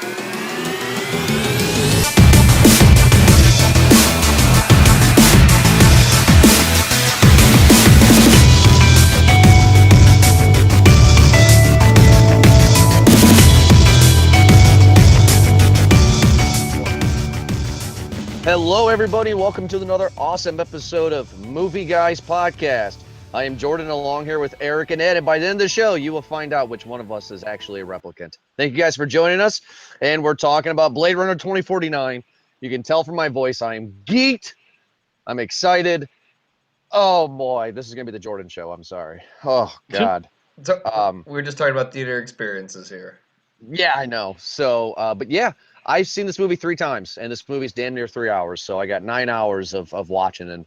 Hello, everybody. Welcome to another awesome episode of Movie Guys Podcast. I am Jordan, along here with Eric and Ed, and by the end of the show, you will find out which one of us is actually a replicant. Thank you guys for joining us, and we're talking about Blade Runner 2049. You can tell from my voice, I am geeked. I'm excited. Oh, boy. This is going to be the Jordan show. I'm sorry. Oh, God. So, we're just talking about theater experiences here. Yeah, I know. So, but yeah, I've seen this movie 3 times, and this movie's damn near 3 hours. So I got 9 hours of watching, and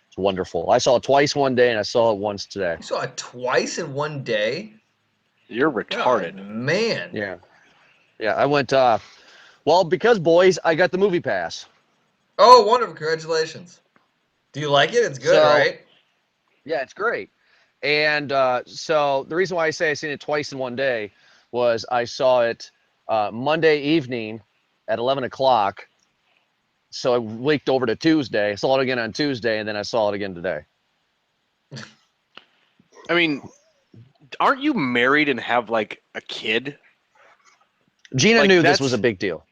it's wonderful. I saw it twice one day, and I saw it once today. You saw it twice in one day? You're retarded. God, man. Yeah. Yeah, I went, well, because, boys, I got the movie pass. Oh, wonderful. Congratulations. Do you like it? It's good, So, right? Yeah, it's great. And so the reason why I say I seen it twice in one day was I saw it Monday evening at 11 o'clock. So it leaked over to Tuesday. I saw it again on Tuesday, and then I saw it again today. I mean, aren't you married and have like a kid? Gina Like, knew this that's- was a big deal.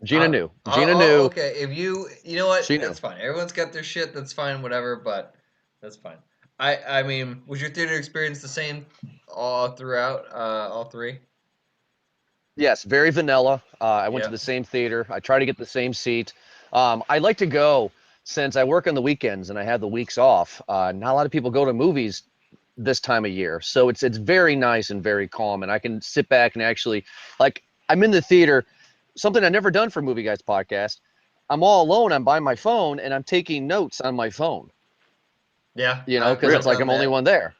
Gina knew. Oh, Gina knew. Okay, if you know what? She knew. That's fine. Everyone's got their shit. That's fine. Whatever. But that's fine. I mean, was your theater experience the same all throughout? All three? Yes, very vanilla. I went Yeah. to the same theater. I try to get the same seat. I like to go since I work on the weekends and I have the weeks off. Not a lot of people go to movies this time of year, so it's very nice and very calm, and I can sit back and actually, like, I'm in the theater. Something I've never done for Movie Guys Podcast. I'm all alone. I'm by my phone and I'm taking notes on my phone. Yeah. You know, because it's like I'm only one there.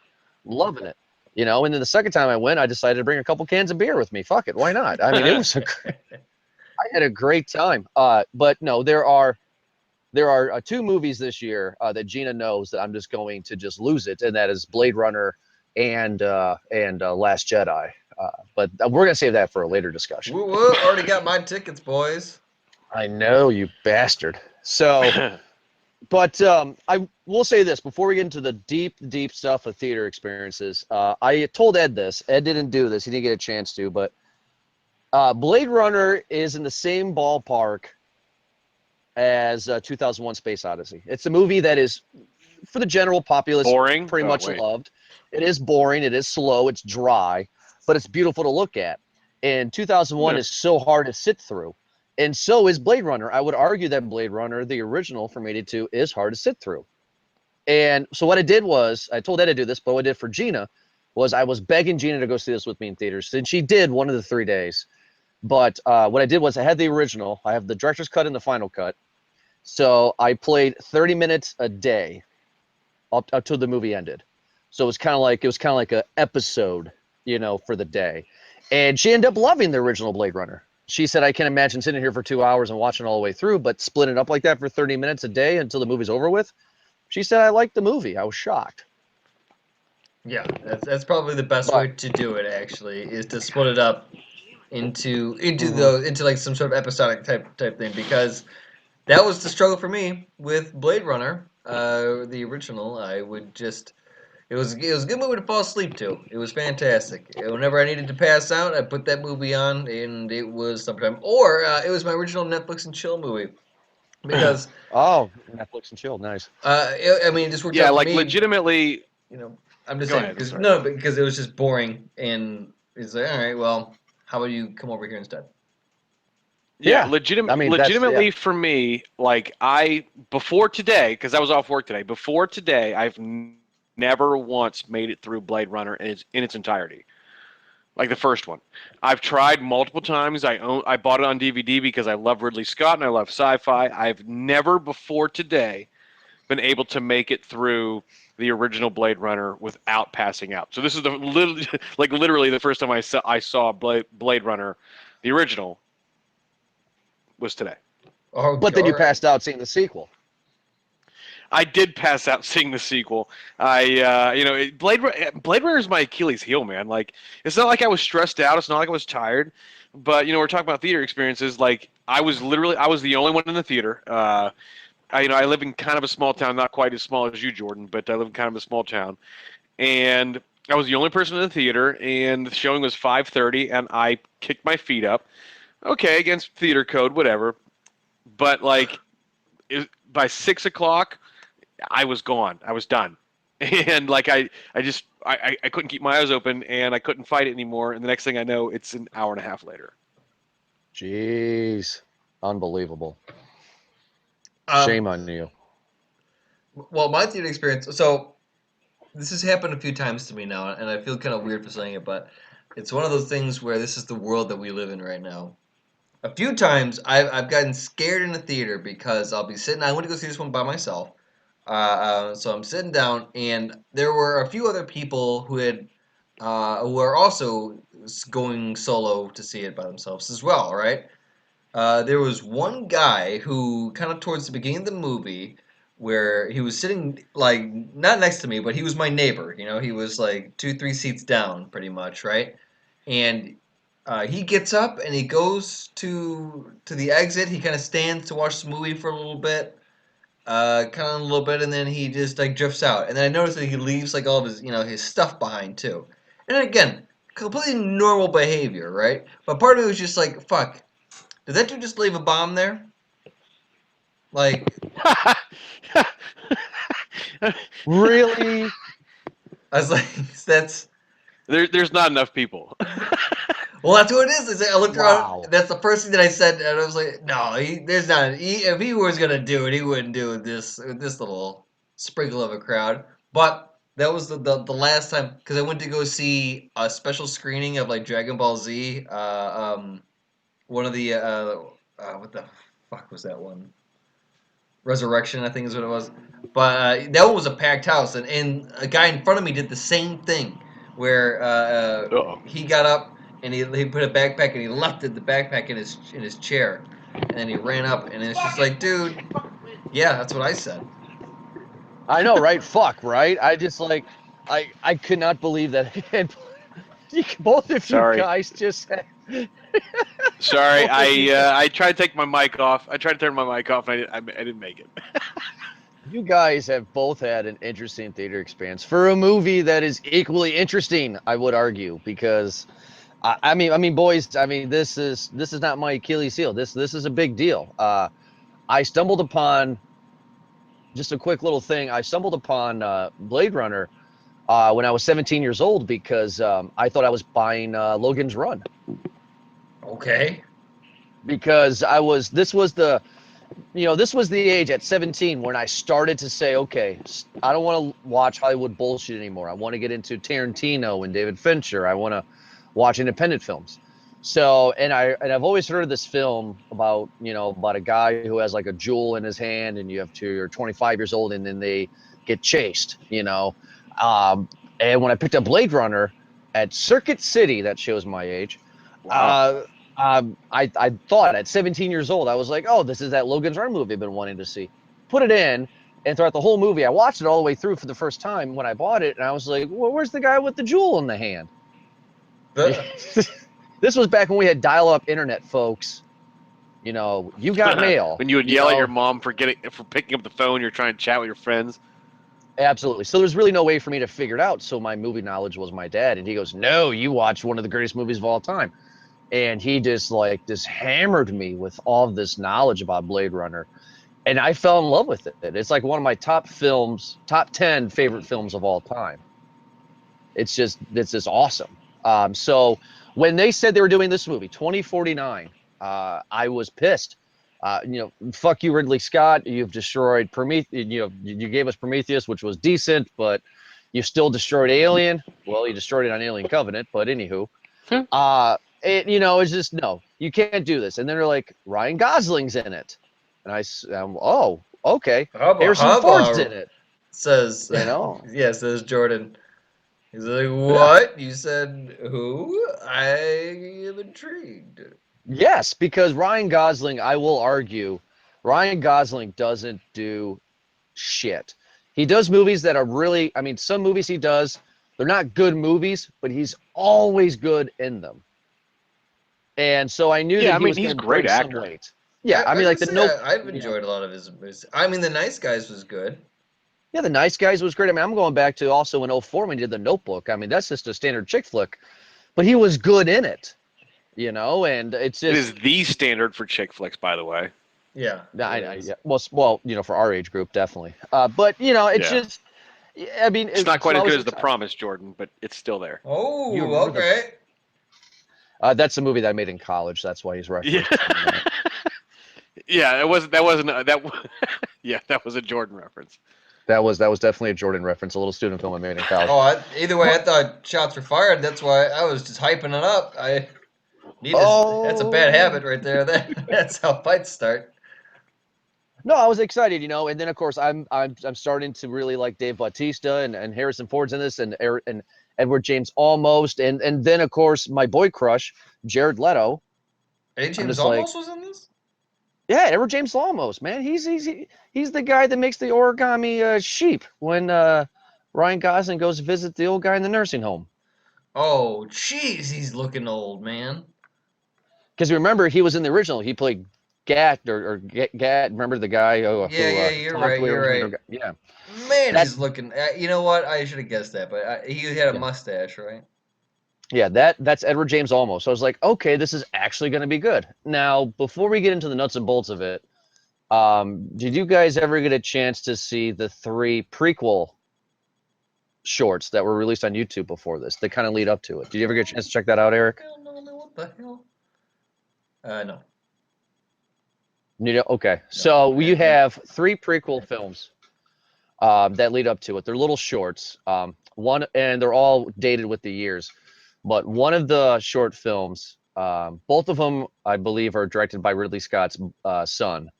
Loving it. You know, and then the second time I went, I decided to bring a couple cans of beer with me. Fuck it, why not? I mean, I had a great time. But no, there are 2 movies this year that Gina knows that I'm just going to just lose it, and that is Blade Runner and Last Jedi. But we're gonna save that for a later discussion. Woo woo! Already got my tickets, boys. I know, you bastard. So. But I will say this before we get into the deep stuff of theater experiences. I told Ed this. Ed didn't do this. He didn't get a chance to. But Blade Runner is in the same ballpark as 2001 Space Odyssey. It's a movie that is, for the general populace, Boring? pretty Oh, much wait. loved. It is boring. It is slow. It's dry. But it's beautiful to look at. And 2001 Yeah. is so hard to sit through. And so is Blade Runner. I would argue that Blade Runner, the original from 82, is hard to sit through. And so what I did was, I told Ed to do this, but what I did for Gina was I was begging Gina to go see this with me in theaters. And she did one of the 3 days. But what I did was I had the original. I have the director's cut and the final cut. So I played 30 minutes a day up till the movie ended. So it was kind of like an episode, you know, for the day. And she ended up loving the original Blade Runner. She said, I can't imagine sitting here for 2 hours and watching it all the way through, but split it up like that for 30 minutes a day until the movie's over with. She said, I liked the movie. I was shocked. Yeah, that's probably the best way to do it. Actually, is to split it up into like some sort of episodic type thing, because that was the struggle for me with Blade Runner, the original. I would just it was a good movie to fall asleep to. It was fantastic. Whenever I needed to pass out, I put that movie on, and it was sometime. Or it was my original Netflix and chill movie, because Oh, Netflix and chill. Nice. I mean, it just worked Yeah, out for like me. legitimately. You know, I'm just Go saying ahead, because sorry. because it was just boring, and it's like, all right, well, how about you come over here instead? Yeah, I mean, that's, legitimately yeah. for me, like before today, because I was off work today. Before today, I've never once made it through Blade Runner in its entirety, like the first one. I've tried multiple times. I bought it on DVD because I love Ridley Scott and I love sci-fi. I've never before today been able to make it through the original Blade Runner without passing out. So this is literally the first time I saw Blade Runner, the original, was today. Oh, But then you all right. passed out seeing the sequel. I did pass out seeing the sequel. Blade Runner is my Achilles heel, man. Like, it's not like I was stressed out. It's not like I was tired. But we're talking about theater experiences. Like, I was the only one in the theater. I live in kind of a small town, not quite as small as you, Jordan, but I live in kind of a small town, and I was the only person in the theater, and the showing was 5:30, and I kicked my feet up. Okay, against theater code, whatever. But like, by 6 o'clock, I was gone. I was done. And like I couldn't keep my eyes open and I couldn't fight it anymore. And the next thing I know, it's an hour and a half later. Jeez, unbelievable. Um, Shame on you. well, my theater experience. So this has happened a few times to me now, and I feel kind of weird for saying it, but it's one of those things where this is the world that we live in right now. A few times I've gotten scared in the theater because I'll be sitting. I went to go see this one by myself. So I'm sitting down, and there were a few other people who are also going solo to see it by themselves as well, right? There was one guy who kind of towards the beginning of the movie where he was sitting like not next to me, but he was my neighbor. He was like 2, 3 seats down, pretty much, right? And he gets up and he goes to the exit. He kind of stands to watch the movie for a little bit, kind of a little bit, and then he just like drifts out. And then I noticed that he leaves like all of his his stuff behind too. And again, completely normal behavior, right? But part of it was just like, fuck, did that dude just leave a bomb there? Like, Really? I was like, that's There's not enough people. well, that's what it is. I looked Wow. around. That's the first thing that I said, and I was like, no, there's not. If he was gonna do it, he wouldn't do it this little sprinkle of a crowd. But that was the last time because I went to go see a special screening of like Dragon Ball Z. One of the what the fuck was that one? Resurrection, I think is what it was. But that one was a packed house, and a guy in front of me did the same thing, where Uh-oh. he got up and he put a backpack and he left the backpack in his chair, and then he ran up and it's just like, dude, yeah, that's what I said. I know, right? Fuck, right? I just like, I could not believe that. And both of you Sorry. guys just said, Sorry, both of you, I tried to take my mic off. I tried to turn my mic off, and I didn't make it. you guys have both had an interesting theater experience for a movie that is equally interesting. I would argue because, I mean, boys, I mean, this is not my Achilles heel. This is a big deal. I stumbled upon just a quick little thing. I stumbled upon Blade Runner when I was 17 years old because I thought I was buying Logan's Run Okay. because this was the age at 17 when I started to say, okay, I don't want to watch Hollywood bullshit anymore. I want to get into Tarantino and David Fincher. I want to watch independent films. So, and I've always heard of this film about a guy who has like a jewel in his hand, and you're 25 years old, and then they get chased. And when I picked up Blade Runner at Circuit City, that shows my age. Wow. I thought at 17 years old, I was like, oh, this is that Logan's Run movie I've been wanting to see. Put it in, and throughout the whole movie, I watched it all the way through for the first time when I bought it, and I was like, well, where's the guy with the jewel in the hand? This was back when we had dial-up internet, folks. You got mail. When you would yell at your mom for picking up the phone, you're trying to chat with your friends. Absolutely. So there's really no way for me to figure it out. So my movie knowledge was my dad, and he goes, no, you watched one of the greatest movies of all time. And he just hammered me with all of this knowledge about Blade Runner. And I fell in love with it. It's like one of my top 10 favorite films of all time. It's just awesome. So when they said they were doing this movie, 2049, I was pissed. Fuck you, Ridley Scott. You've destroyed Prometheus. You gave us Prometheus, which was decent, but you still destroyed Alien. Well, you destroyed it on Alien Covenant, but anywho. It's just, no, you can't do this. And then they're like, Ryan Gosling's in it. And oh, okay. Harrison Ford's in it. Says, yeah, says Jordan. He's like, what? You said who? I am intrigued. Yes, because Ryan Gosling, I will argue, Ryan Gosling doesn't do shit. He does movies that are really, I mean, some movies he does, they're not good movies, but he's always good in them. And so I knew Yeah, that I he mean, was he's a going to great bring some actor. weight. Yeah, I I mean, was like gonna the say Note. I've You know, enjoyed a lot of his movies. I mean, The Nice Guys was good. yeah, The Nice Guys was great. I mean, I'm going back to also in '04 when he did The Notebook. I mean, that's just a standard chick flick, but he was good in it, you know, and it's It just, is the standard for chick flicks, by the way. Yeah, it yeah, is. well, you know, for our age group, definitely. But, you know, it's Yeah. just, yeah, I mean, It's not so quite I as good was as The excited. Promise, Jordan, but it's still there. You Oh, remember okay. that's a movie that I made in college. That's why he's Yeah. referencing that. Yeah, yeah, that was a Jordan reference. That was definitely a Jordan reference, a little student film I made in college. Oh, either way, I thought shots were fired. That's why I was just hyping it up. I need to. That's a bad Oh habit right there. That's how fights start. no, I was excited, you know, and then of course I'm starting to really like Dave Bautista and Harrison Ford's in this and Edward James almost and then of course my boy crush Jared Leto. A. I'm James just like, almost was in this. yeah, Edward James almost, man. He's the guy that makes the origami sheep when Ryan Gosling goes to visit the old guy in the nursing home. Oh, jeez, he's looking old, man. Because remember, he was in the original. He played Gat or Gat. Remember the guy Yeah, who yeah, you're talked right. way You're originally? right. Yeah, Man, that he's looking. You know what? I should have guessed that, but he had a yeah mustache, right? yeah that's Edward James Olmos. So I was like, okay, this is actually going to be good. Now, before we get into the nuts and bolts of it, did you guys ever get a chance to see the 3 prequel shorts that were released on YouTube before this? They kind of lead up to it. Did you ever get a chance to check that out, Eric? Hell no, man, what the hell? No, You know, okay. no. So you have 3 prequel films that lead up to it. They're little shorts. One, and they're all dated with the years. But one of the short films, both of them, I believe, are directed by Ridley Scott's son.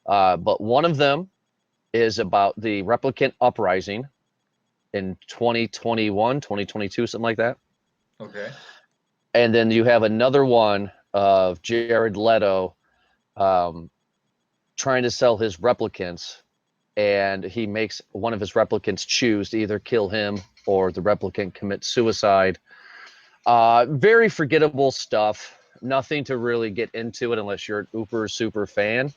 But one of them is about the replicant uprising in 2021, 2022, something like that. Okay. And then you have another one of Jared Leto um, trying to sell his replicants, and he makes one of his replicants choose to either kill him or the replicant commit suicide. Very forgettable stuff. Nothing to really get into it unless you're an uber super fan.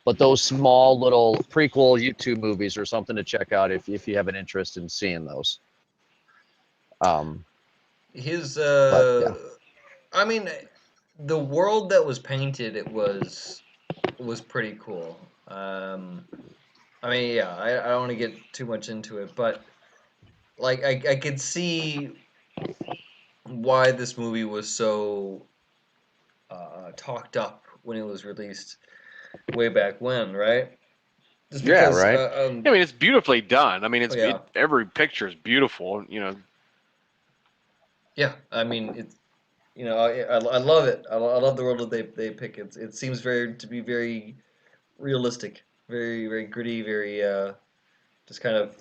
But those small little prequel YouTube movies are something to check out if you have an interest in seeing those. Um, His but yeah, I mean, the world that was painted, it was pretty cool. I mean, yeah, I don't want to get too much into it, but like I could see why this movie was so talked up when it was released way back when, right? Just yeah, because, right. I mean, it's beautifully done. I mean, yeah, every picture is beautiful. You know, yeah. I mean, it's I love it. I love the world that they pick. It seems to be very realistic, very very gritty, very just kind of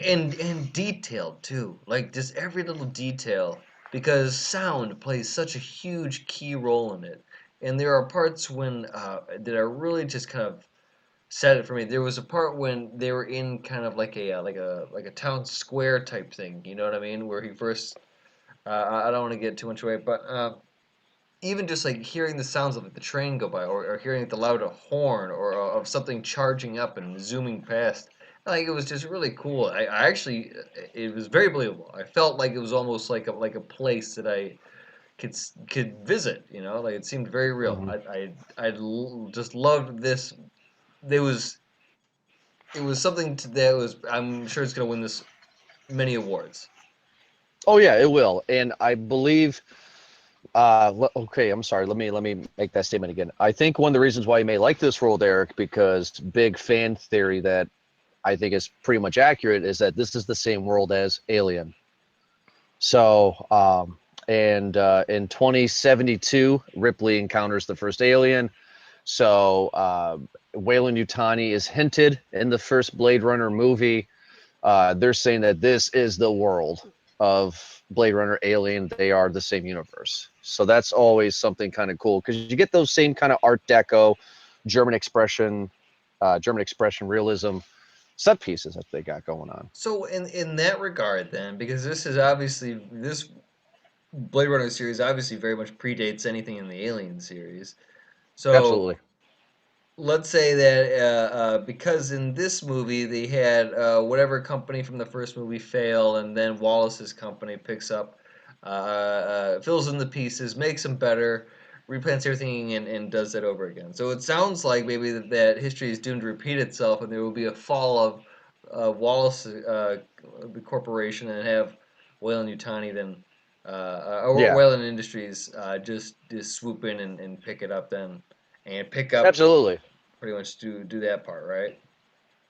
and detailed too. Like just every little detail because sound plays such a huge key role in it. And there are parts when that are really just kind of set it for me. There was a part when they were in kind of like a town square type thing. You know what I mean? Where he first. I don't want to get too much away, but even just like hearing the sounds of like, the train go by, or hearing the loud horn, or of something charging up and zooming past, like it was just really cool. I actually, it was very believable. I felt like it was almost like a place that I could visit. You know, like it seemed very real. Mhm. Just loved this. There was it was something that was. I'm sure it's gonna win this many awards. Oh yeah, it will. And I believe. Okay, I'm sorry. Let me make that statement again. I think one of the reasons why you may like this role, Derek, because big fan theory that I think is pretty much accurate, is that this is the same world as Alien. So, and in 2072, Ripley encounters the first alien. So, Weyland Yutani is hinted in the first Blade Runner movie. They're saying that this is the world of Blade Runner, Alien. They are the same universe. So that's always something kind of cool because you get those same kind of Art Deco, German expression realism set pieces that they got going on. So in that regard, then, because this Blade Runner series obviously very much predates anything in the Alien series. So Absolutely. let's say that because in this movie they had whatever company from the first movie fail, and then Wallace's company picks up, fills in the pieces, makes them better, replants everything, and does that over again. So it sounds like maybe that history is doomed to repeat itself, and there will be a fall of Wallace, the corporation, and have Wayland Yutani then. Or Yeah. Wayland Industries just swoop in and pick it up then, and pick up Absolutely. pretty much do that part, right?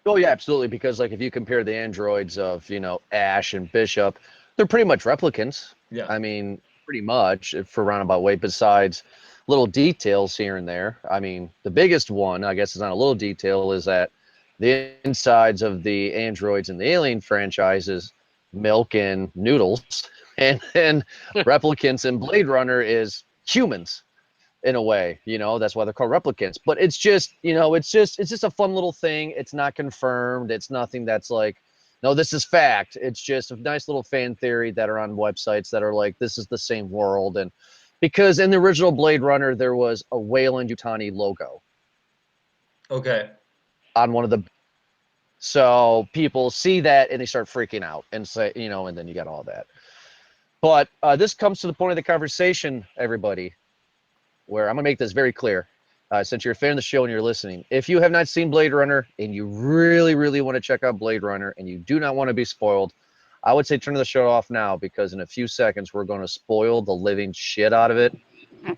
Oh yeah, absolutely. Because like if you compare the androids of Ash and Bishop, they're pretty much replicants. Yeah. I mean, pretty much for roundabout way. Besides little details here and there. I mean, the biggest one, I guess, is not a little detail, is that the insides of the androids in the Alien franchises milk and noodles, and then replicants in Blade Runner is humans in a way. That's why they're called replicants. But it's just it's just a fun little thing. It's not confirmed. It's nothing that's like, no, this is fact. It's just a nice little fan theory that are on websites that are like, this is the same world. And because in the original Blade Runner there was a Wayland Yutani logo Okay. on one of the, so people see that and they start freaking out and say, and then you got all that. But this comes to the point of the conversation, everybody, where I'm going to make this very clear. Since you're a fan of the show and you're listening, if you have not seen Blade Runner and you really, really want to check out Blade Runner and you do not want to be spoiled, I would say turn the show off now, because in a few seconds we're going to spoil the living shit out of it.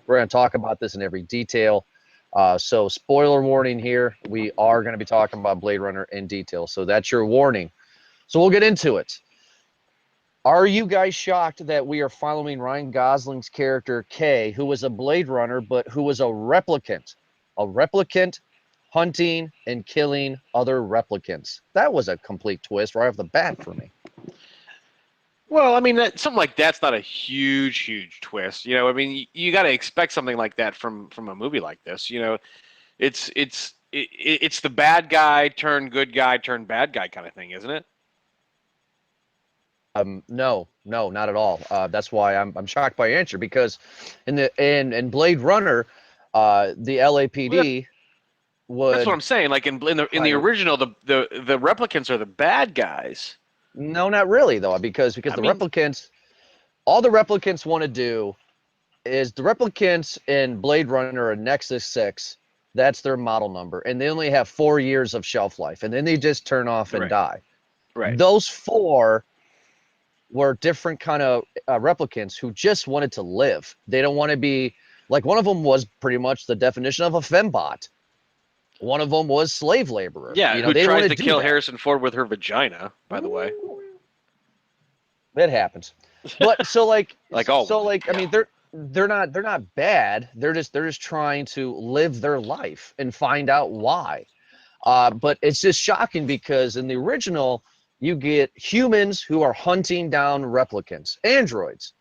We're going to talk about this in every detail. So spoiler warning here. We are going to be talking about Blade Runner in detail. So that's your warning. So we'll get into it. Are you guys shocked that we are following Ryan Gosling's character, Kay, who was a Blade Runner, but who was a replicant? A replicant hunting and killing other replicants. That was a complete twist right off the bat for me. Well, I mean, something like that's not a huge twist. I mean, you got to expect something like that from a movie like this. It's the bad guy turned good guy turned bad guy kind of thing, isn't it? No, not at all. That's why I'm shocked by your answer, because in Blade Runner, the LAPD would. That's what I'm saying. Like in the original, the replicants are the bad guys. No, not really though, because replicants, all the replicants want to do is, the replicants in Blade Runner are Nexus 6. That's their model number, and they only have 4 years of shelf life, and then they just turn off and die. Right. Those 4 were different kind of replicants who just wanted to live. They don't want to be like, one of them was pretty much the definition of a fembot. One of them was slave laborer. Yeah, who they tries to kill that. Harrison Ford with her vagina, by the way. It happens. But so like all so women. like I mean, they're not bad. They're just trying to live their life and find out why. But it's just shocking, because in the original you get humans who are hunting down replicants, androids.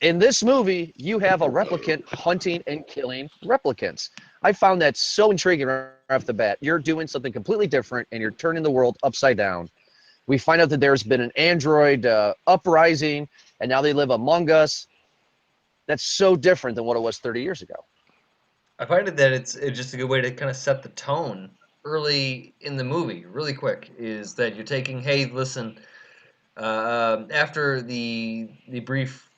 In this movie, you have a replicant hunting and killing replicants. I found that so intriguing right off the bat. You're doing something completely different, and you're turning the world upside down. We find out that there's been an android uprising, and now they live among us. That's so different than what it was 30 years ago. I find it that it's just a good way to kind of set the tone early in the movie, really quick. Is that you're taking, hey, listen, after the brief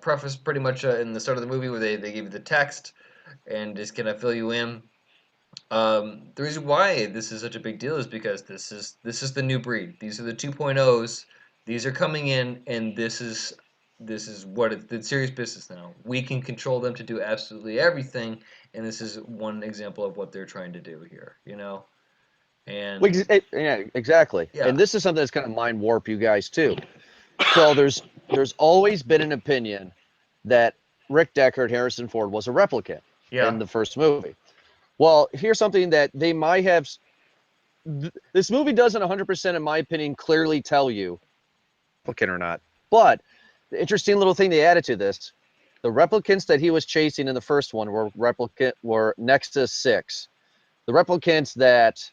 preface, pretty much in the start of the movie, where they give you the text and just kind of fill you in. The reason why this is such a big deal is because this is the new breed. These are the 2.0s. These are coming in, and this is what it's serious business now. We can control them to do absolutely everything, and this is one example of what they're trying to do here. And Yeah, exactly. yeah, And this is something that's kind of mind warp you guys too. So there's always been an opinion that Rick Deckard, Harrison Ford, was a replicant in the first movie. Well, here's something that they might have. This movie doesn't 100%, in my opinion, clearly tell you replicant or not. But the interesting little thing they added to this, the replicants that he was chasing in the first one were Nexus 6. The replicants that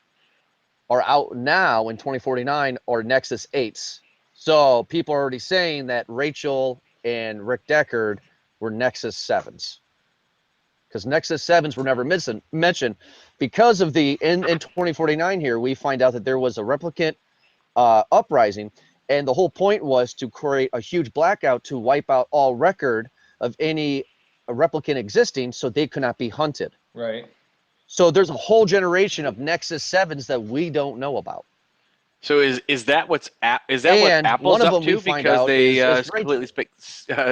are out now in 2049 are Nexus 8s. So people are already saying that Rachel and Rick Deckard were Nexus 7s. Because Nexus 7s were never mentioned. Because of the, in 2049 here, we find out that there was a replicant uprising, and the whole point was to create a huge blackout to wipe out all record of any replicant existing so they could not be hunted. Right. So there's a whole generation of Nexus 7s that we don't know about. So is that what And Apple's one of up them we to? find Because out they is completely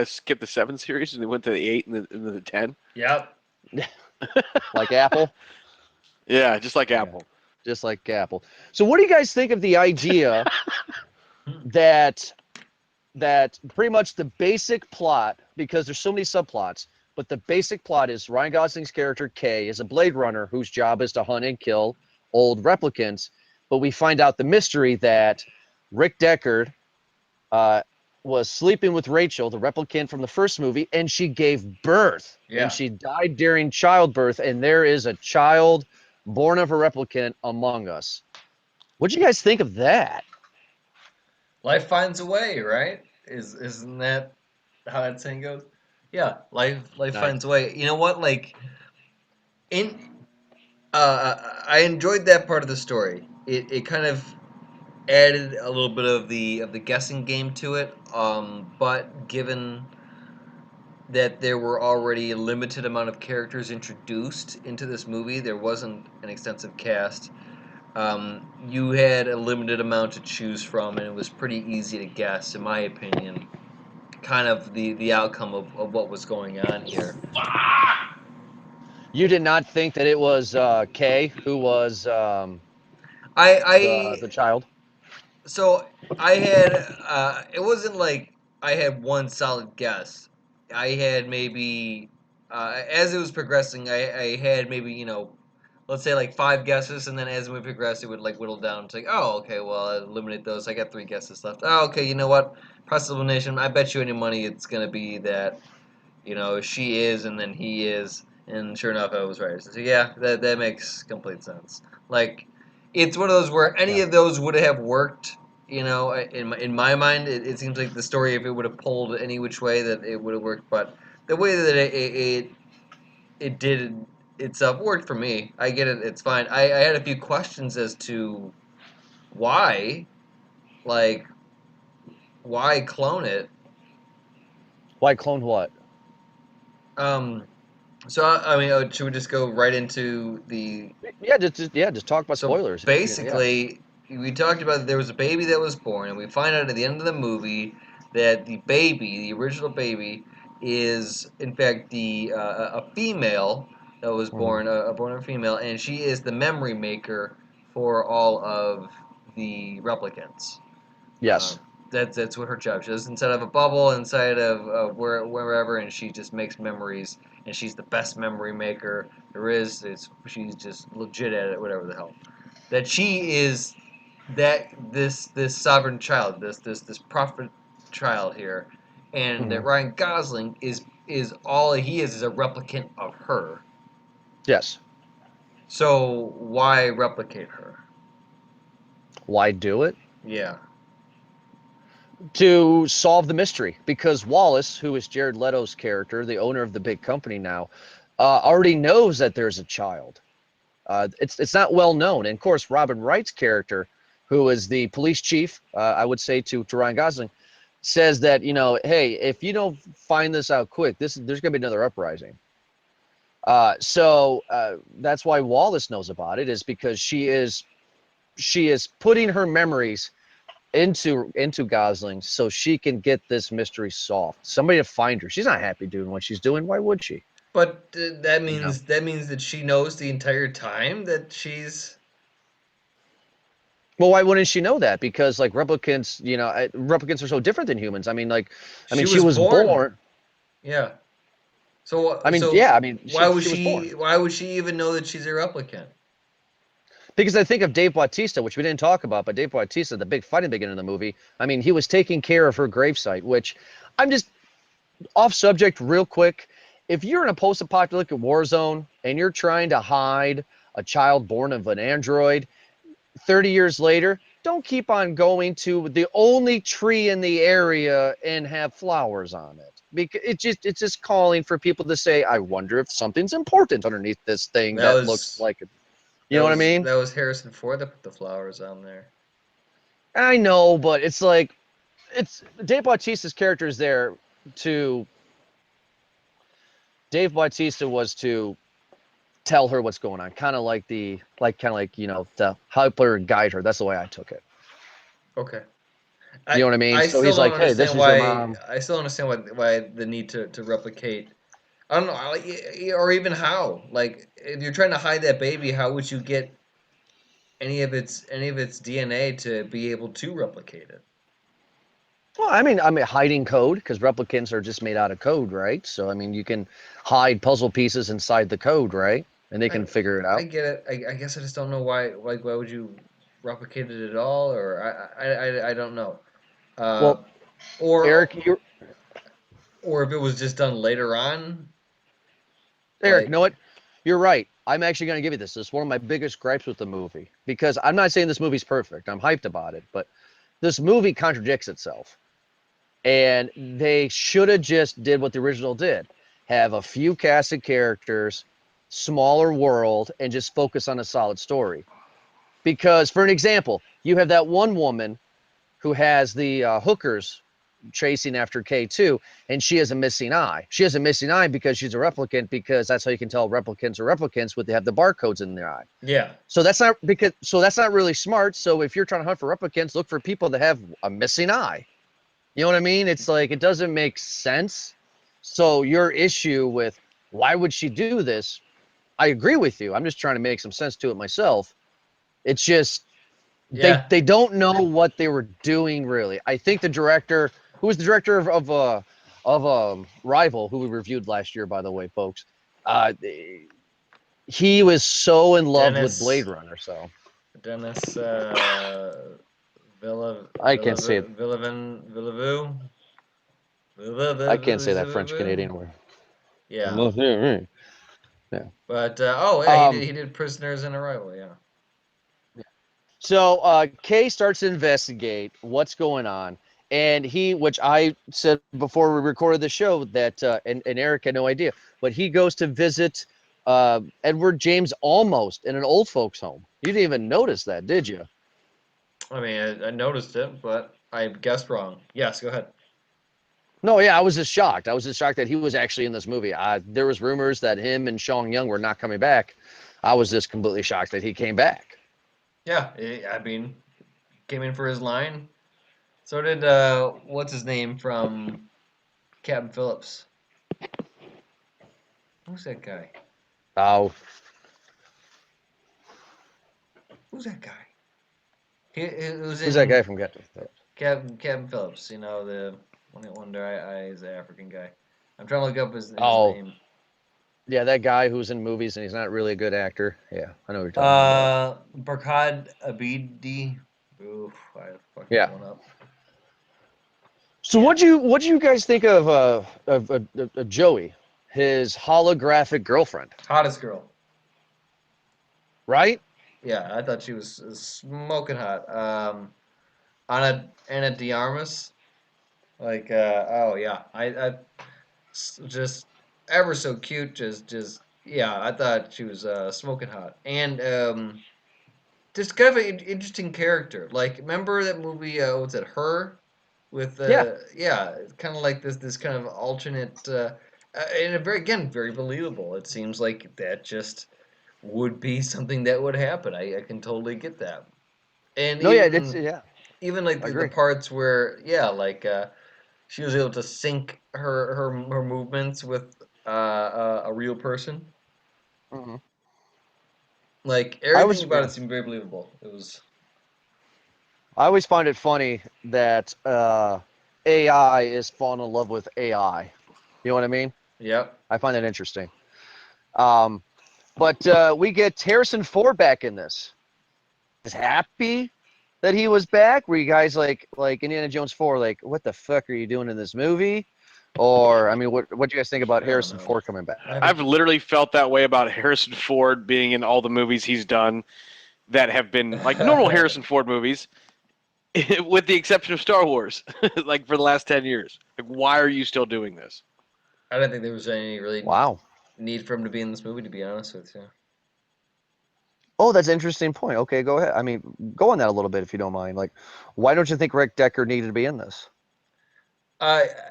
skipped the 7 series and they went to the 8 and the 10. Yep. like Apple. Yeah, just like Apple. Just like Apple. So what do you guys think of the idea that pretty much the basic plot, because there's so many subplots, but the basic plot is Ryan Gosling's character Kay is a Blade Runner whose job is to hunt and kill old replicants, but we find out the mystery that Rick Deckard was sleeping with Rachel, the replicant from the first movie, and she gave birth. Yeah. And she died during childbirth, and there is a child born of a replicant among us. What do you guys think of that? Life finds a way, right? Isn't that how that saying goes? Yeah, life Nice. finds a way. You know what? Like I enjoyed that part of the story. It kind of added a little bit of the guessing game to it. But given that there were already a limited amount of characters introduced into this movie, there wasn't an extensive cast. You had a limited amount to choose from, and it was pretty easy to guess, in my opinion, kind of the outcome of what was going on here. You did not think that it was Kay who was I the child? So I had it wasn't like I had one solid guess. I had maybe as it was progressing, I had maybe let's say like 5 guesses, and then as the movie progressed, it would like whittle down to like, oh, okay, well, I eliminate those. I got 3 guesses left. Oh, okay, you know what? Process elimination. I bet you any money it's gonna be that she is, and then he is, and sure enough, I was right. So yeah, that makes complete sense. Like, it's one of those where any of those would have worked. In my mind, it seems like the story, if it would have pulled any which way, that it would have worked. But the way that it did itself worked for me. I get it. It's fine. I had a few questions as to why, like, why clone it. Why clone what? So I mean, should we just go right into the? Yeah, just talk about So spoilers. basically, we talked about that there was a baby that was born, and we find out at the end of the movie that the baby, the original baby, is in fact a female that was born, born a female, and she is the memory maker for all of the replicants. Yes. That's what her job. She lives inside of a bubble, inside of wherever, and she just makes memories. And she's the best memory maker there is. She's just legit at it, whatever the hell. That she is this sovereign child, this prophet child here, and that Ryan Gosling is all he is a replicant of her. Yes. So why replicate her? Why do it? Yeah. To solve the mystery, because Wallace, who is Jared Leto's character, the owner of the big company now, already knows that there's a child. It's not well known. And of course, Robin Wright's character, who is the police chief, I would say to Ryan Gosling, says that, hey, if you don't find this out quick, there's going to be another uprising. So that's why Wallace knows about it, is because she is putting her memories into Gosling so she can get this mystery solved. Somebody to find her. She's not happy doing what she's doing. Why would she? But that means that she knows the entire time that she's. Well, why wouldn't she know that? Because like replicants, replicants are so different than humans. She was born. Yeah. So why would she even know that she's a replicant? Because I think of Dave Bautista, which we didn't talk about, but Dave Bautista, the big fight in the beginning of the movie, he was taking care of her gravesite, which I'm just off subject real quick. If you're in a post-apocalyptic war zone and you're trying to hide a child born of an android, 30 years later, don't keep on going to the only tree in the area and have flowers on it. Because it's just calling for people to say, I wonder if something's important underneath this thing That that looks was like it. You know what I mean? that was Harrison Ford that put the flowers on there. I know, but it's like it's Dave Bautista's character is there to Dave Bautista was to tell her what's going on, kind of like to help her guide her. That's the way I took it. Okay. You know what I mean? I So still he's don't like, hey, this understand is your why. mom. I still don't understand why the need to replicate. I don't know, or even how. Like, if you're trying to hide that baby, how would you get any of its DNA to be able to replicate it? Well, I mean, hiding code because replicants are just made out of code, right? So I mean, you can hide puzzle pieces inside the code, right? And they I can figure it I out. get it. I guess I just don't know why. Like, why would you replicate it at all? Or I don't know. Uh, Well, or Eric, you're or if it was just done later on, Eric. You like know what? You're right. I'm actually going to give you this. This is one of my biggest gripes with the movie because I'm not saying this movie's perfect. I'm hyped about it, but this movie contradicts itself. And they should have just did what the original did. Have a few casted characters, smaller world, and just focus on a solid story. Because, for an example, you have that one woman who has the hookers chasing after K2, and she has a missing eye. She has a missing eye because she's a replicant, because that's how you can tell replicants are replicants, with they have the barcodes in their eye. yeah, So that's not really smart. So if you're trying to hunt for replicants, look for people that have a missing eye. You know what I mean? It's like it doesn't make sense. So your issue with why would she do this? I agree with you. I'm just trying to make some sense to it myself. It's just they yeah. they don't know what they were doing really. I think the director, who was the director of Rival, who we reviewed last year, by the way, folks, uh, he was so in love with Blade Dennis Runner. So Dennis I can't say it. Villeneuve. I can't say that French Canadian word. Yeah, Yeah. but oh yeah, he did Um. he did Prisoners in Arrival. Yeah, So Kay starts to investigate what's going on, and which I said before we recorded the show that, and Eric had no idea, but he goes to visit Edward James Almost in an old folks' home. You didn't even notice that, did you? I mean I noticed it, but I guessed wrong. Yes, go ahead. No, yeah, I was just shocked. I was just shocked that he was actually in this movie. There was rumors that him and Sean Young were not coming back. I was just completely shocked that he came back. Yeah, I mean came in for his line. So did what's his name from Captain Phillips? Who's that guy? Oh, Who's that guy? He was who's that guy in from Get? Captain Phillips. You know the Wonder Eyes African guy. I'm trying to look up his Oh, name. yeah, that guy who's in movies and he's not really a good actor. Yeah, I know what you're talking about. Barkhad Abidi. Oof, I fucked that Yeah. one up. So Yeah, what do you guys think of Joey, his holographic girlfriend? hottest girl. Right? Yeah, I thought she was smoking hot. Anna de Armas. Like, oh yeah, just ever so cute. Just yeah, I thought she was smoking hot, and just kind of an interesting character. Like, remember that movie? What's it? Her, with Yeah. yeah, it's kind of like this kind of alternate, and very believable. It seems like that just would be something that would happen. I can totally get that, and No, yeah, it's yeah, even like I the agree. parts where yeah, like she was able to sync her movements with a real person. Hmm. Like I everything was about yeah. it seemed very believable. It was I always find it funny that AI is falling in love with AI. You know what I mean? yep. I find that interesting. Um, but we get Harrison Ford back in this. Is happy that he was back? Were you guys like Indiana Jones 4, like, what the fuck are you doing in this movie? Or I mean, what do you guys think about I don't Harrison know. Ford coming back? I I've think literally felt that way about Harrison Ford being in all the movies he's done. that have been like normal Harrison Ford movies, with the exception of Star Wars, like for the last 10 years. Like, why are you still doing this? I don't think there was any really Wow. need for him to be in this movie, to be honest with you. Oh, that's an interesting point. Okay, go ahead. I mean, go on that a little bit if you don't mind. Like, why don't you think Rick Deckard needed to be in this?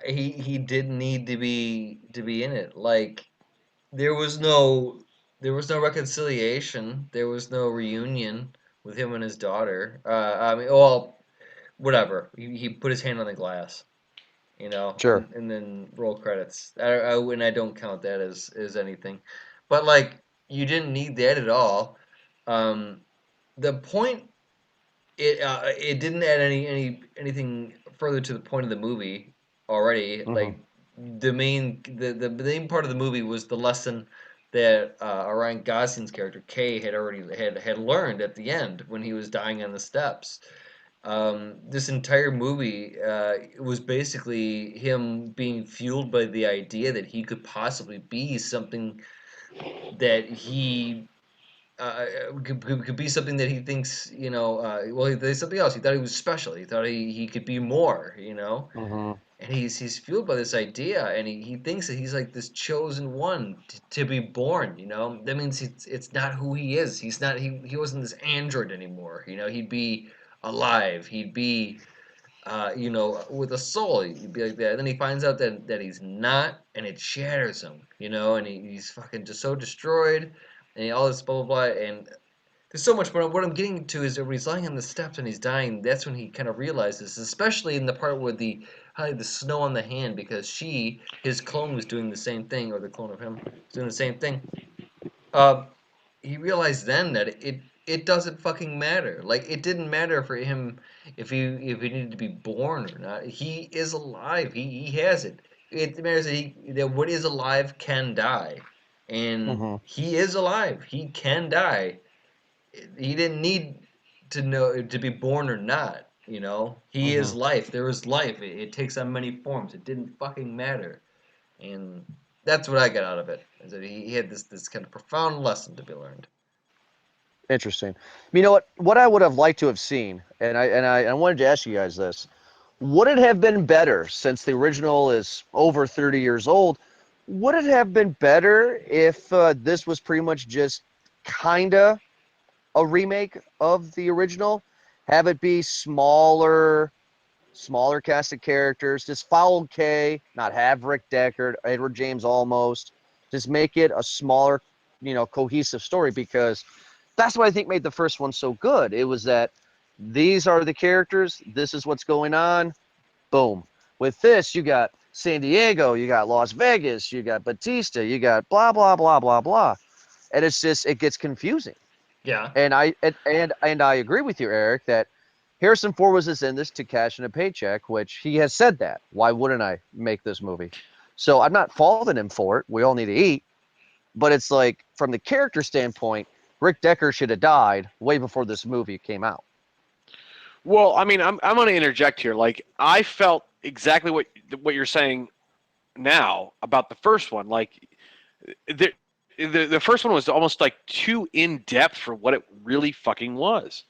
He didn't need to be in it. Like there was no reconciliation. There was no reunion with him and his daughter. I mean, well, whatever. He put his hand on the glass, you know, Sure. and then roll credits. And I don't count that as anything. But like, you didn't need that at all. Um, the point it didn't add anything further to the point of the movie already. Hmm. Like the main part of the movie was the lesson that Ryan Gosling's character Kay had already had learned at the end when he was dying on the steps. This entire movie was basically him being fueled by the idea that he could possibly be something that he could be something that he thinks, you know, well, there's something else. He thought he was special. He thought he could be more, you know? Hmm. And he's fueled by this idea, and he thinks that he's like this chosen one to be born, you know? That means it's not who he is. He's not, he wasn't this android anymore, you know? He'd be alive. He'd be, you know, with a soul. He'd be like that. And then he finds out that he's not, and it shatters him, you know? And he's fucking just so destroyed, and all this blah, blah, blah. And there's so much, but what I'm getting to is that when he's lying on the steps and he's dying, that's when he kind of realizes, especially in the part where the snow on the hand, because his clone was doing the same thing, or the clone of him was doing the same thing. Uh, he realized then that it doesn't fucking matter. Like it didn't matter for him if he needed to be born or not. He is alive. He has it. It matters that what is alive can die, and Hmm. he is alive. He can die. He didn't need to know to be born or not. You know, he Hmm. is life. There is life. It takes on many forms. It didn't fucking matter, and that's what I got out of it. Is that he had this kind of profound lesson to be learned. Interesting. You know what? What I would have liked to have seen, and I wanted to ask you guys this: would it have been better since the original is over 30 years old? Would it have been better if this was pretty much just kinda a remake of the original? Have it be smaller cast of characters. Just follow Kay, not have Rick Deckard, Edward James almost. Just make it a smaller, cohesive story because that's what I think made the first one so good. It was that these are the characters, this is what's going on, boom. With this, you got San Diego, you got Las Vegas, you got Batista, you got blah blah blah blah blah, and it's just it gets confusing. Yeah. And I agree with you, Eric, that Harrison Ford was just in this to cash in a paycheck, which he has said that. Why wouldn't I make this movie? So I'm not faulting him for it. We all need to eat. But it's like, from the character standpoint, Rick Deckard should have died way before this movie came out. Well, I mean, I'm going to interject here. Like, I felt exactly what you're saying now about the first one. Like, the the first one was almost like too in depth for what it really fucking was.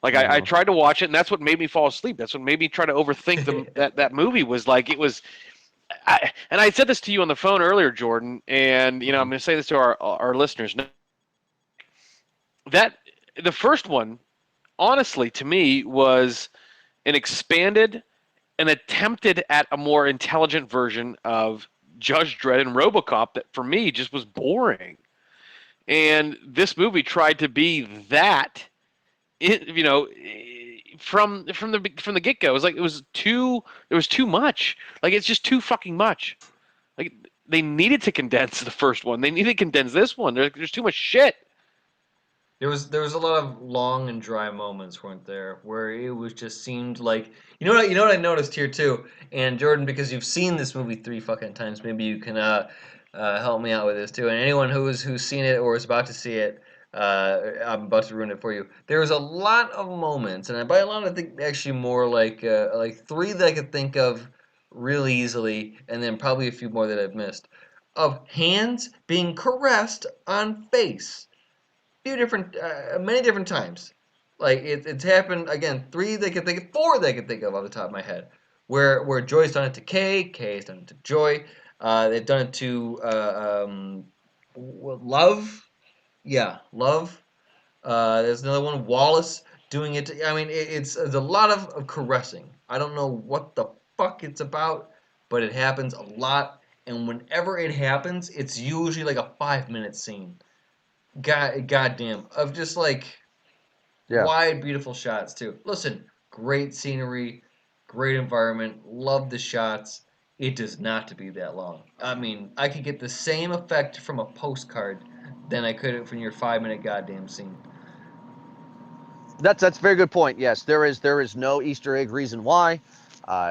Like, I Mm-hmm. tried to watch it, and that's what made me fall asleep. That's what made me try to overthink that movie. Was like it was. And I said this to you on the phone earlier, Jordan, and Mm-hmm. I'm going to say this to our listeners. That the first one, honestly, to me, was an expanded and attempted at a more intelligent version of Judge Dredd and RoboCop that for me just was boring. And this movie tried to be that, from the get go. It was like it was too much. Like it's just too fucking much. Like they needed to condense the first one. They needed to condense this one. There's too much shit. There was a lot of long and dry moments, weren't there, where it was just seemed like you know what I noticed here too, and Jordan, because you've seen this movie three fucking times, maybe you can help me out with this too. And anyone who's seen it or is about to see it, I'm about to ruin it for you. There was a lot of moments, and by a lot I think actually more like three that I could think of real easily, and then probably a few more that I've missed, of hands being caressed on face. many different times. Like it's happened again. 3 they could think of, 4 they could think of off the top of my head. Where Joy's done it to Kay, Kay's done it to Joy. They've done it to Love. Yeah, Love. There's another one, Wallace, doing it. I mean, it's a lot of caressing. I don't know what the fuck it's about, but it happens a lot. And whenever it happens, it's usually like a 5-minute scene. Goddamn, of just like Yeah. wide, beautiful shots too. Listen, great scenery, great environment. Love the shots. It does not to be that long. I mean, I could get the same effect from a postcard than I could from your 5-minute goddamn scene. That's a very good point. Yes, there is no Easter egg reason why.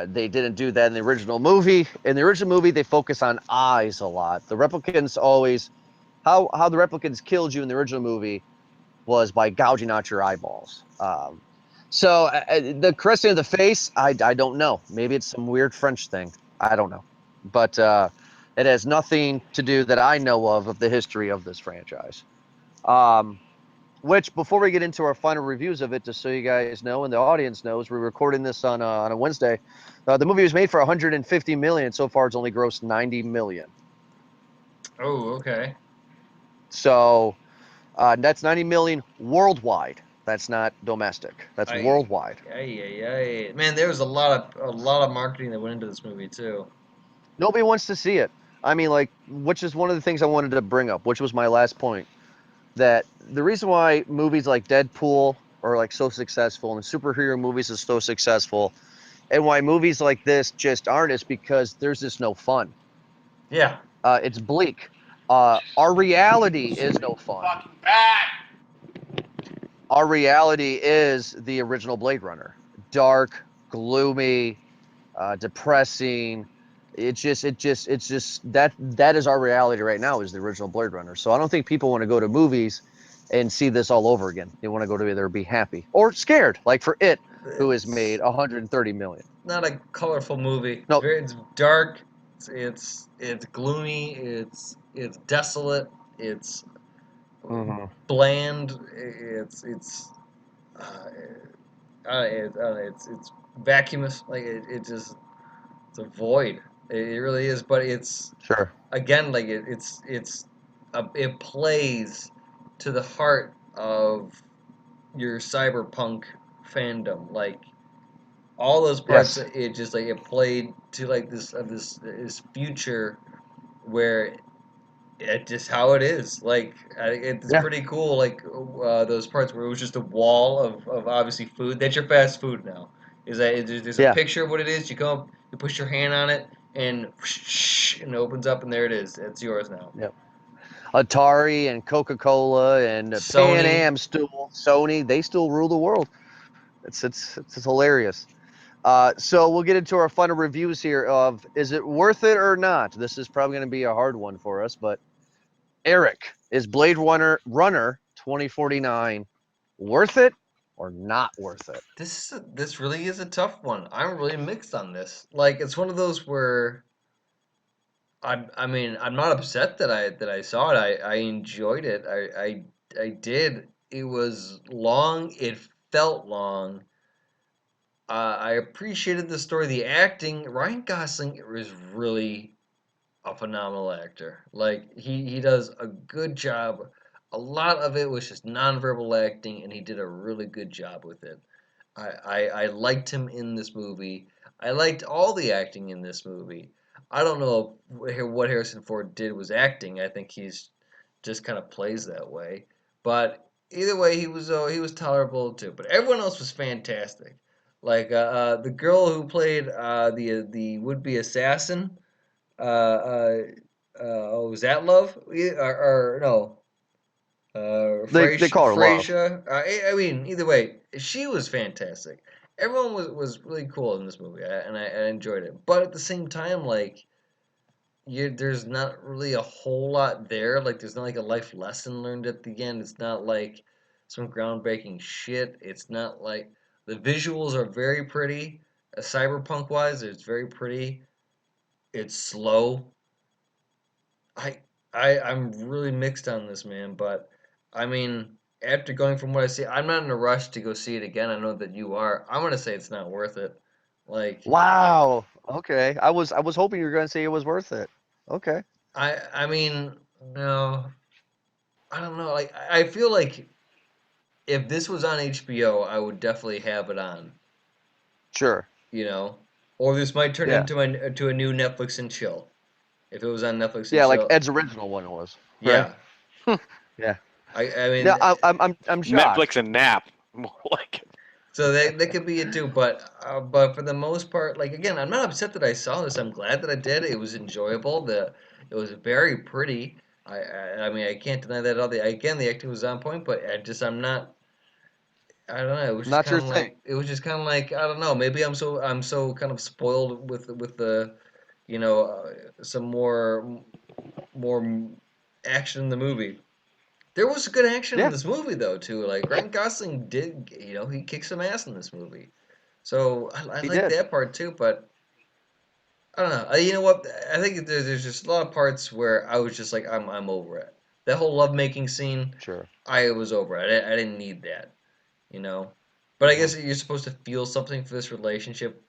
They didn't do that in the original movie. In the original movie, they focus on eyes a lot. The replicants always how the replicants killed you in the original movie was by gouging out your eyeballs. So the caressing of the face, I don't know. Maybe it's some weird French thing. I don't know, but it has nothing to do that I know of the history of this franchise. Um, which, before we get into our final reviews of it, just so you guys know and the audience knows, we're recording this on a Wednesday. The movie was made for 150 million. So far, it's only grossed 90 million. Oh, okay. So that's 90 million worldwide. That's not domestic. That's I, worldwide. Man, there was a lot of marketing that went into this movie too. Nobody wants to see it. I mean, like, which is one of the things I wanted to bring up, which was my last point. That the reason why movies like Deadpool are like so successful and superhero movies are so successful, and why movies like this just aren't, is because there's just no fun. Yeah. It's bleak. Our reality is no fun. Fucking bad. Our reality is the original Blade Runner. Dark, gloomy, depressing. It's just that is our reality right now, is the original Blade Runner. So I don't think people want to go to movies and see this all over again. They want to go to either be happy or scared, like for It, who has It's made 130 million. not a colorful movie. No, It's dark. It's gloomy. It's desolate. It's mm-hmm. bland. Uh, it's vacuumous. Like it just it's a void. It really is. But it's Sure. again like it plays to the heart of your cyberpunk fandom. Like all those parts, Yes. it just like it played to like this future where it just how it is. Like it's Yeah. pretty cool. Like those parts where it was just a wall of obviously food. That's your fast food now. Is that there's a Yeah. picture of what it is. You come up, you push your hand on it, and and it opens up, and there it is. It's yours now. Yeah. Atari and Coca-Cola and Pan Sony. Am still, Sony, they still rule the world. It's hilarious. So we'll get into our final reviews here of, is it worth it or not? This is probably going to be a hard one for us, but Eric, is Blade Runner 2049 worth it or not worth it? This really is a tough one. I'm really mixed on this. Like it's one of those where I mean, I'm not upset that I saw it. I enjoyed it. I did. It was long. It felt long. I appreciated the story, the acting. Ryan Gosling is really a phenomenal actor. Like he does a good job. A lot of it was just nonverbal acting, and he did a really good job with it. I liked him in this movie. I liked all the acting in this movie. I don't know if what Harrison Ford did was acting. I think he's just kind of plays that way. But either way, he was tolerable too. But everyone else was fantastic. Like the girl who played the would be assassin. Uh, was that Love? Or no? They call her Love. Frasier. I mean, either way, she was fantastic. Everyone was really cool in this movie, and I enjoyed it. But at the same time, like, there's not really a whole lot there. Like, there's not like a life lesson learned at the end. It's not like some groundbreaking shit. It's not like the visuals are very pretty, cyberpunk wise. It's very pretty. It's slow. I I'm really mixed on this, man. But I mean, after going from what I see, I'm not in a rush to go see it again. I know that you are. I'm gonna say it's not worth it. Like Wow. Okay. I was hoping you were going to say it was worth it. Okay. I mean, no, I don't know. Like I feel like if this was on HBO, I would definitely have it on. Sure. You know, or this might turn Yeah. into a new Netflix and chill. If it was on Netflix and Yeah, like chill, Ed's original one was, right? yeah. Yeah. I Yeah, mean, I'm shocked. Netflix and nap. More like so that could be it too. But for the most part, like again, I'm not upset that I saw this. I'm glad that I did. It was enjoyable. It was very pretty. I mean I can't deny that. The acting was on point, but I'm not. I don't know. It was just Not kind your of thing. like I don't know. Maybe I'm so kind of spoiled with the some more action in the movie. There was good action in Yeah, this movie though too. Like Ryan Gosling did, he kicked some ass in this movie. So I he like did. that part too. But I don't know. You know what? I think there's just a lot of parts where I was just like I'm over it. That whole lovemaking scene, Sure. I was over it. I didn't need that. You know. But I Hmm. guess you're supposed to feel something for this relationship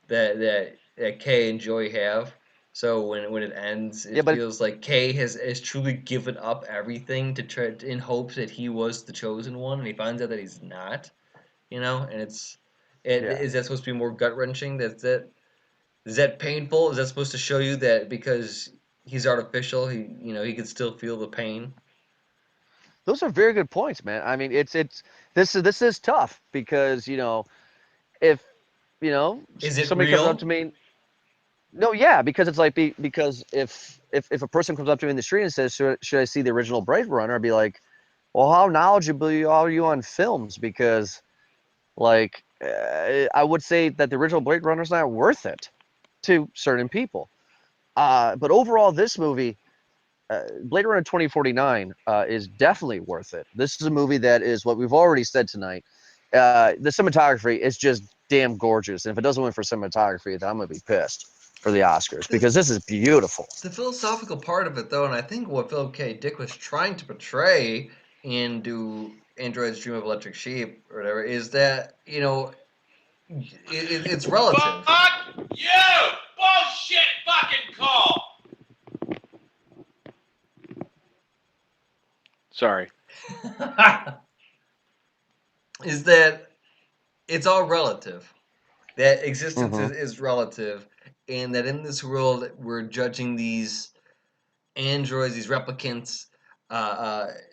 that Kay and Joy have. So when it ends, Yeah, it but feels like Kay has truly given up everything to try in hopes that he was the chosen one, and he finds out that he's not. And yeah. is that supposed to be more gut wrenching? That's it. Is that painful? Is that supposed to show you that because he's artificial, he can still feel the pain? Those are very good points, man. I mean, it's this is tough because, if, Is it somebody comes up real? to me. No, yeah, because it's like because if a person comes up to me in the street and says, should I see the original Blade Runner? I'd be like, well, how knowledgeable are you on films? Because like I would say that the original Blade Runner is not worth it to certain people. But overall, this movie, Blade Runner 2049, is definitely worth it. This is a movie that is what we've already said tonight. The cinematography is just damn gorgeous. And if it doesn't win for cinematography, then I'm going to be pissed for the Oscars The because this is beautiful. the philosophical part of it, though, and I think what Philip K. Dick was trying to portray in Do Androids Dream of Electric Sheep or whatever, is that it's relative. Fuck you! Bullshit fucking call! sorry. Is that it's all relative. That existence Hmm. is relative, and that in this world we're judging these androids, these replicants,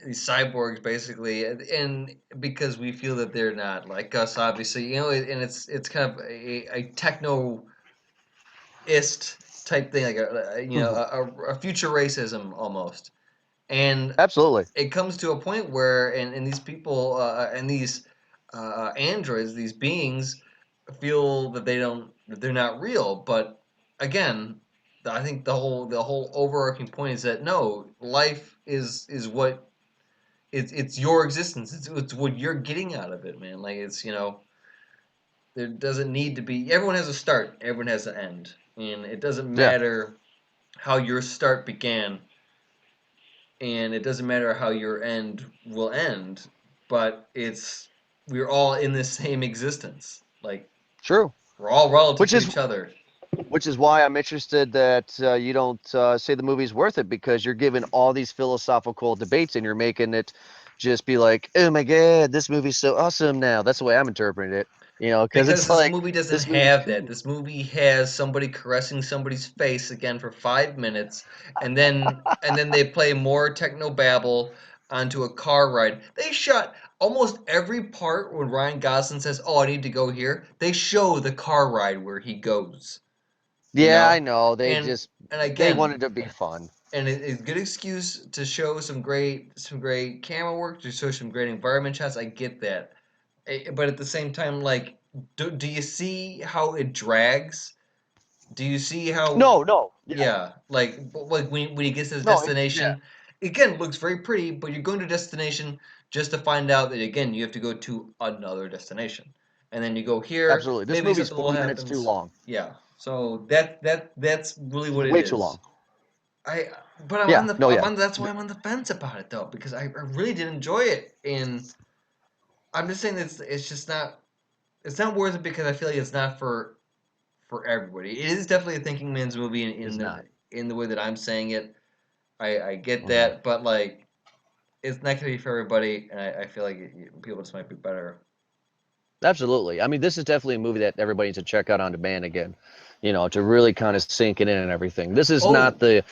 these cyborgs, basically, and because we feel that they're not like us, obviously, and it's kind of a technoist type thing, like Hmm. a future racism almost, and Absolutely. it comes to a point where, and these people and these androids, these beings, feel that they're not real. But again, I think the whole overarching point is that no, life is what it's your existence. It's what you're getting out of it, man. Like there doesn't need to be. Everyone has a start. Everyone has an end, and it doesn't Yeah. matter how your start began, and it doesn't matter how your end will end, but we're all in the same existence. Like True. we're all relative Which to is each other. which is why I'm interested that you don't say the movie's worth it because you're giving all these philosophical debates and you're making it just be like, oh my god, this movie's so awesome now. That's the way I'm interpreting it. Because Because it's this like movie doesn't this movie's have that. cool. This movie has somebody caressing somebody's face again for 5 minutes, and then they play more techno babble onto a car ride. They shot almost every part when Ryan Gosling says, "Oh, I need to go here." They show the car ride where he goes. You Yeah, I know, know. and and They again, wanted to be fun. and it's a good excuse to show some great camera work, to show some great environment shots. I get that. But at the same time, like, do you see how it drags? Do you see how, No, no, yeah, yeah, like when he gets to his no, yeah, destination, again, it looks very pretty, but you're going to a destination just to find out that, again, you have to go to another destination. And then you go here, absolutely. This maybe movie's something little 40 minutes too happens. long, Yeah. So that's really what it way too is. long. But I'm Yeah, on the, no, yeah. that's why I'm on the fence about it though, because I really did enjoy it, and I'm just saying it's just not, it's not worth it because I feel like it's not for everybody. It is definitely a thinking man's movie It's not. in the way that I'm saying it. I get Mhm. that, but like it's not gonna be for everybody, and I feel like people just might be better. Absolutely. I mean, this is definitely a movie that everybody needs to check out on demand again, to really kind of sink it in and everything. This is Oh, not the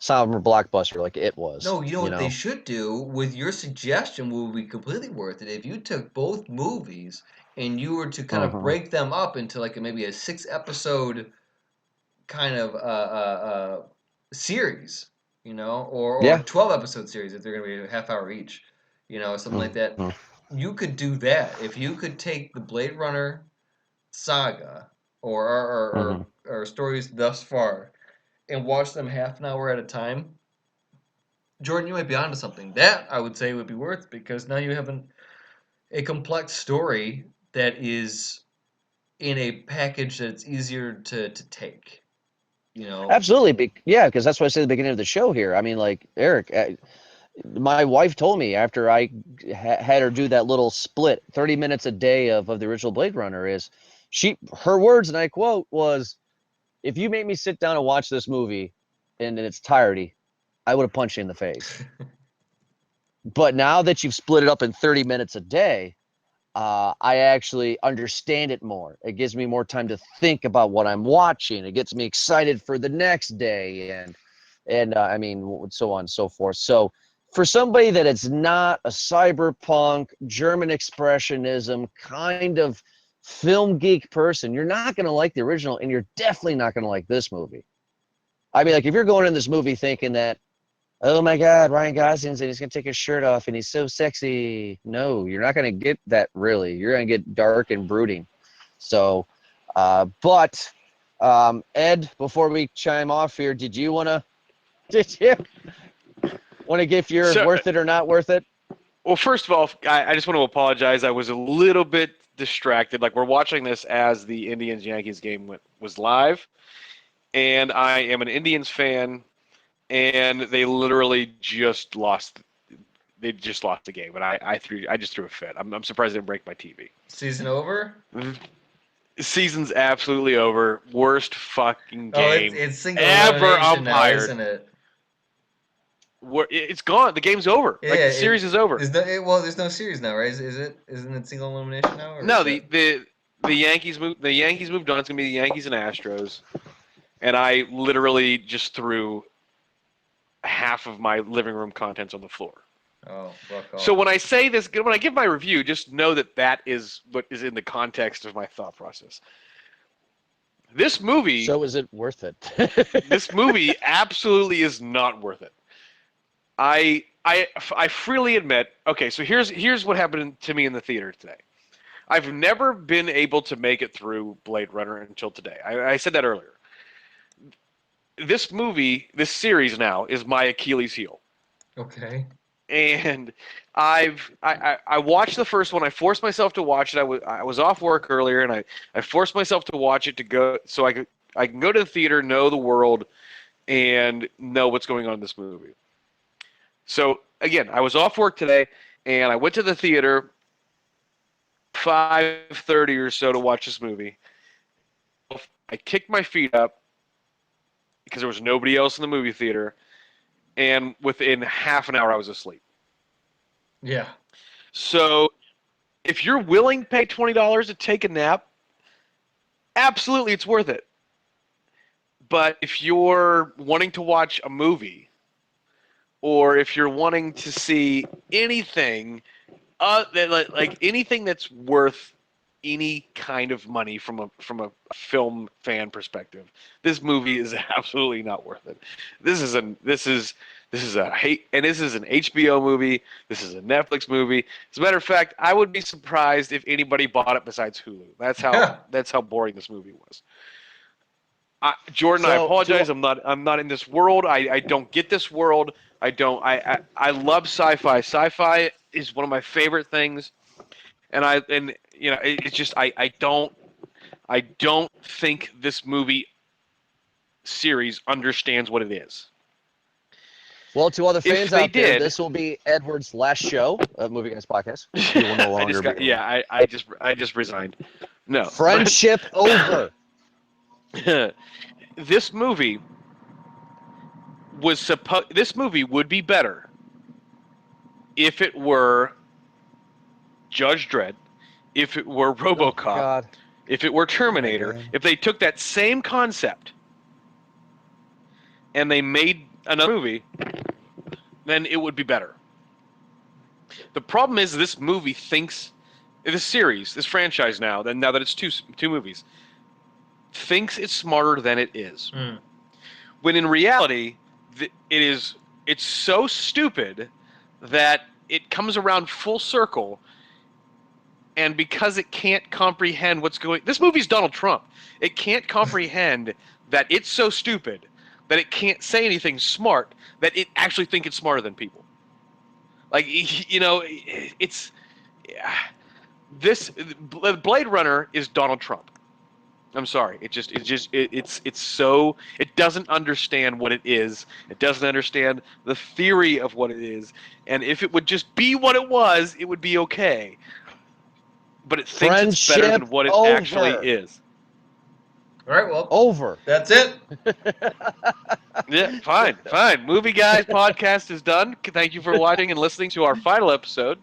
summer blockbuster like it was, no, you know what they should do with your suggestion would be completely worth it if you took both movies and you were to kind of Mhm. break them up into like maybe a 6 episode kind of series, or Yeah. 12 episode series if they're going to be a half hour each, something like that. Mhm. You could do that if you could take the Blade Runner saga Mhm. or stories thus far and watch them half an hour at a time. Jordan, you might be onto something. That I would say would be worth, because now you have a complex story that is in a package that's easier to take. You know, Absolutely. Yeah, because that's what I said at the beginning of the show here. I mean, like, Eric, my wife told me after I had her do that little split 30 minutes a day of the original Blade Runner is her words, and I quote, was, if you made me sit down and watch this movie in its entirety, I would have punched you in the face. But now that you've split it up in 30 minutes a day, I actually understand it more. It gives me more time to think about what I'm watching. It gets me excited for the next day, and I mean, so on and so forth. So for somebody that is not a cyberpunk, German expressionism kind of film geek person, you're not going to like the original, and you're definitely not going to like this movie. I mean, like, if you're going in this movie thinking that, oh my God, Ryan Gosling's and he's gonna take his shirt off and he's so sexy. No, you're not gonna get that really. You're gonna get dark and brooding. So, but Ed, before we chime off here, did you want to give your So, worth it or not worth it? well, first of all, I just want to apologize. I was a little bit distracted. Like, we're watching this as the Indians Yankees game was live, and I am an Indians fan, and they literally just lost. They just lost the game, and I just threw a fit. I'm surprised I didn't break my TV. season over. Season's absolutely over. Worst fucking Oh, game it's single ever elimination now, umpired. isn't it? It's gone. The game's over. Yeah, Like, the series is over. there's no series now, right? Is it? Isn't it single elimination now, or No, is the Yankees moved. The Yankees moved on. It's gonna be the Yankees and Astros, and I literally just threw half of my living room contents on the floor. Oh, rough call. So when I say this, when I give my review, just know that is what is in the context of my thought process. This movie, So is it worth it? this movie absolutely is not worth it. I freely admit. Okay, so here's what happened to me in the theater today. I've never been able to make it through Blade Runner until today. I said that earlier. This movie, this series now, is my Achilles heel. Okay. And I watched the first one. I forced myself to watch it. I was off work earlier, and I forced myself to watch it to go so I can go to the theater, know the world, and know what's going on in this movie. So again, I was off work today, and I went to the theater 5:30 or so to watch this movie. I kicked my feet up because there was nobody else in the movie theater, and within half an hour I was asleep. Yeah. So if you're willing to pay $20 to take a nap, absolutely it's worth it. But if you're wanting to watch a movie, or if you're wanting to see anything, like anything that's worth any kind of money from a film fan perspective, this movie is absolutely not worth it. This is a hate, and this is an HBO movie. This is a Netflix movie. As a matter of fact, I would be surprised if anybody bought it besides Hulu. That's how boring this movie was. Jordan, I So apologize. I'm not in this world. I don't get this world. I don't. I love sci-fi. Sci-fi is one of my favorite things, and it's just I don't think this movie series understands what it is. Well, to other fans they out there, did- this will be Edward's last show of Movie Guys Podcast. He will no longer be. I just resigned. No. Friendship over. This movie this movie would be better if it were Judge Dredd, if it were RoboCop, Oh, God. if it were Terminator, God. if they took that same concept and they made another movie, then it would be better. The problem is this movie thinks, this series, this franchise now that it's two movies, thinks it's smarter than it is. Mm. When in reality, it's so stupid that it comes around full circle, and because it can't comprehend what's going... This movie's Donald Trump. It can't comprehend that it's so stupid that it can't say anything smart, that it actually thinks it's smarter than people. Like, you know, it's... This Blade Runner is Donald Trump. I'm sorry. It's so... It doesn't understand what it is. It doesn't understand the theory of what it is. And if it would just be what it was, it would be okay. But it thinks it's better than what it actually is. All right, well, Over. that's it. Yeah, fine. Movie Guys podcast is done. Thank you for watching and listening to our final episode.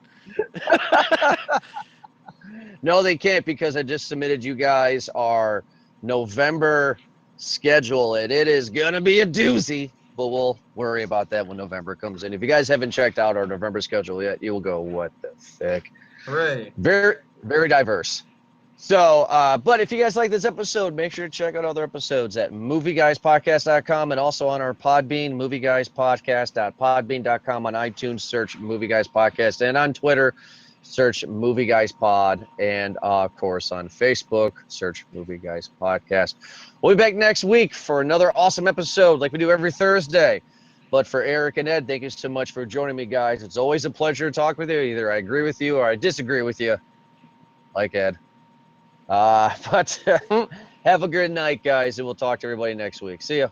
No, they can't, because I just submitted you guys our November schedule, and it is going to be a doozy, but we'll worry about that when November comes in. If you guys haven't checked out our November schedule yet, you will go, what the heck? Hooray. Very, very diverse. So, but if you guys like this episode, make sure to check out other episodes at movieguyspodcast.com and also on our Podbean, movieguyspodcast.podbean.com, on iTunes, search Movie Guys Podcast, and on Twitter, search Movie Guys Pod, and of course on Facebook, search Movie Guys Podcast. We'll be back next week for another awesome episode like we do every Thursday. But for Eric and Ed, thank you so much for joining me, guys. It's always a pleasure to talk with you. Either I agree with you or I disagree with you, like Ed. But have a good night, guys, and we'll talk to everybody next week. See ya.